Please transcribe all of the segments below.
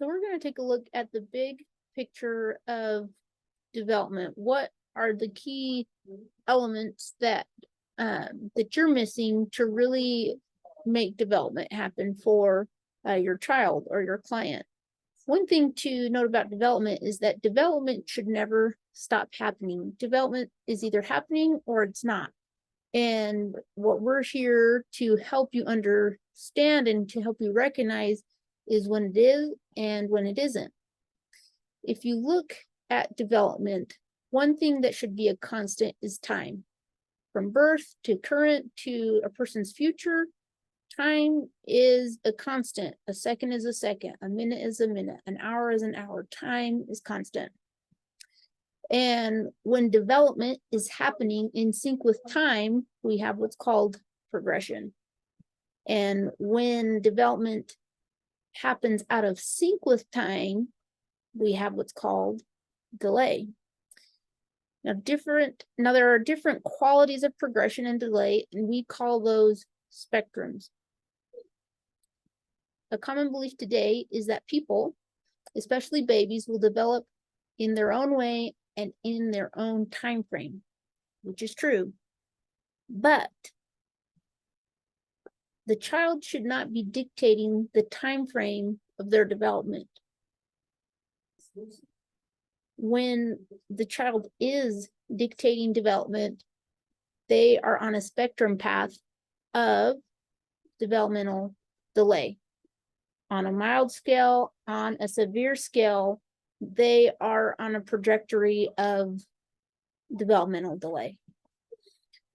So we're going to take a look at the big picture of development. What are the key elements that that you're missing to really make development happen for your child or your client? One thing to note about development is that development should never stop happening. Development is either happening or it's not. And what we're here to help you understand and to help you recognize is when it is and when it isn't. If you look at development, one thing that should be a constant is time. From birth to current to a person's future, time is a constant. A second is a second, a minute is a minute, an hour is an hour. Time is constant. And when development is happening in sync with time, we have what's called progression. And when development happens out of sync with time, we have what's called delay. Now there are different qualities of progression and delay, and we call those spectrums. A common belief today is that people, especially babies, will develop in their own way and in their own time frame, which is true. But the child should not be dictating the time frame of their development. When the child is dictating development, they are on a spectrum path of developmental delay. On a mild scale, on a severe scale, they are on a trajectory of developmental delay.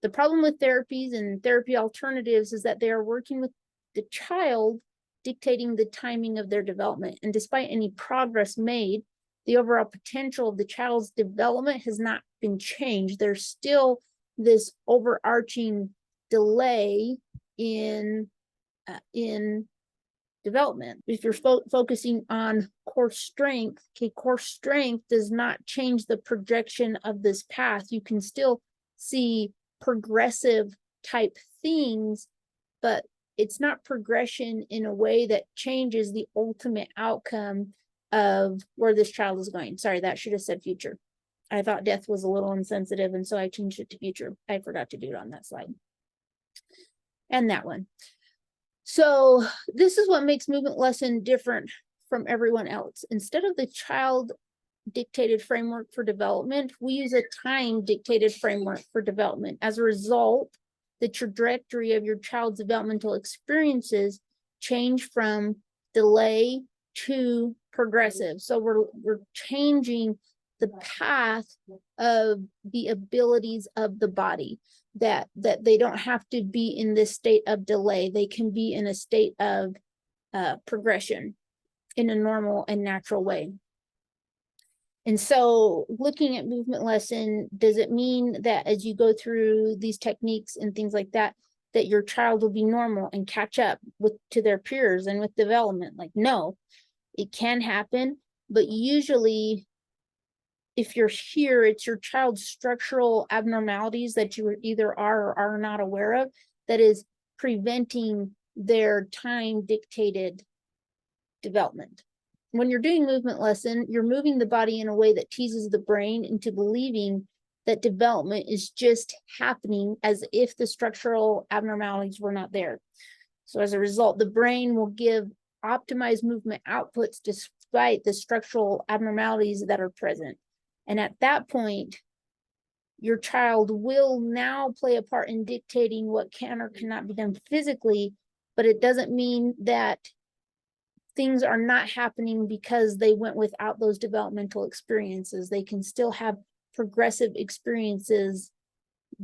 The problem with therapies and therapy alternatives is that they are working with the child dictating the timing of their development. And despite any progress made, the overall potential of the child's development has not been changed. There's still this overarching delay in development. If you're focusing on core strength, core strength does not change the projection of this path. You can still see progressive type things, but it's not progression in a way that changes the ultimate outcome of where this child is going. Sorry, that should have said future. I thought death was a little insensitive, and so I changed it to future. I forgot to do it on that slide. And that one. So this is what makes movement lesson different from everyone else. Instead of the child dictated framework for development, we use a time dictated framework for development. As a result, the trajectory of your child's developmental experiences change from delay to progressive. So we're changing the path of the abilities of the body, that they don't have to be in this state of delay. They can be in a state of progression in a normal and natural way. And so looking at movement lesson, does it mean that as you go through these techniques and things like that, that your child will be normal and catch up to their peers and with development? Like, no, it can happen, but usually if you're here, it's your child's structural abnormalities that you either are or are not aware of that is preventing their time dictated development. When you're doing movement lesson, you're moving the body in a way that teases the brain into believing that development is just happening as if the structural abnormalities were not there. So as a result, the brain will give optimized movement outputs despite the structural abnormalities that are present. And at that point, your child will now play a part in dictating what can or cannot be done physically, but it doesn't mean that things are not happening because they went without those developmental experiences. They can still have progressive experiences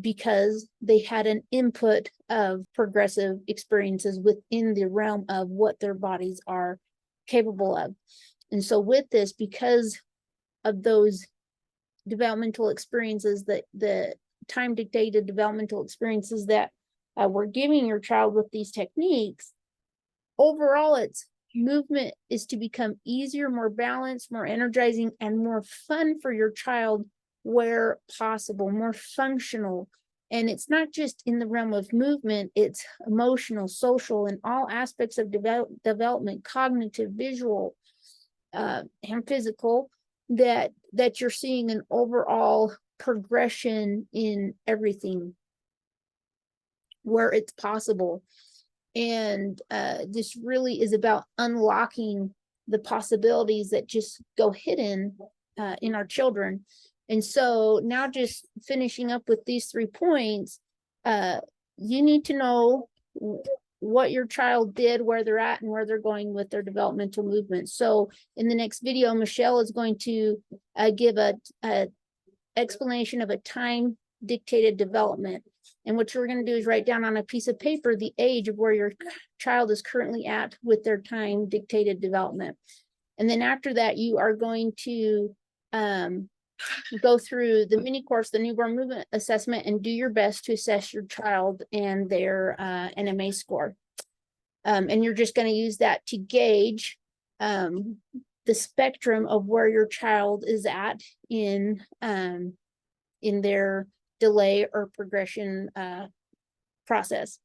because they had an input of progressive experiences within the realm of what their bodies are capable of. And so with this, because of those developmental experiences, that the time dictated developmental experiences that we're giving your child with these techniques, overall it's movement is to become easier, more balanced, more energizing, and more fun for your child where possible, more functional. And it's not just in the realm of movement, it's emotional, social, and all aspects of development, cognitive, visual. and physical, that you're seeing an overall progression in everything where it's possible. And this really is about unlocking the possibilities that just go hidden in our children. And so now, just finishing up with these 3 points, you need to know what your child did, where they're at, and where they're going with their developmental movement. So in the next video, Michelle is going to give a explanation of a time dictated development. And what you're going to do is write down on a piece of paper the age of where your child is currently at with their time dictated development. And then after that, you are going to go through the mini course, the newborn movement assessment, and do your best to assess your child and their NMA score. And you're just going to use that to gauge the spectrum of where your child is at in their delay or progression process.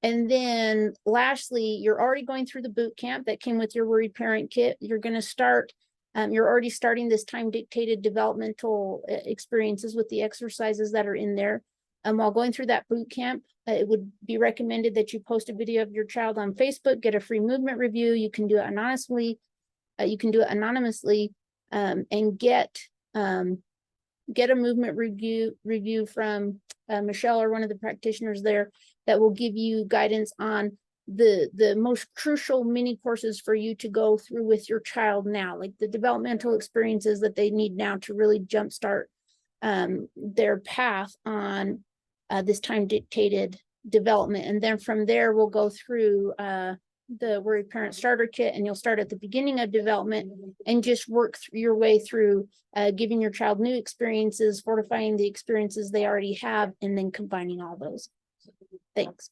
And then lastly, you're already going through the boot camp that came with your Worried Parent Kit. You're going to start, you're already starting this time dictated developmental experiences with the exercises that are in there. While going through that boot camp, it would be recommended that you post a video of your child on Facebook, get a free movement review. You can do it anonymously. And get a movement review from Michelle or one of the practitioners there that will give you guidance on the most crucial mini courses for you to go through with your child now, like the developmental experiences that they need now to really jumpstart their path on this time dictated development. And then from there, we'll go through the Worried Parent Starter Kit, and you'll start at the beginning of development and just work your way through giving your child new experiences, fortifying the experiences they already have, and then combining all those. Thanks.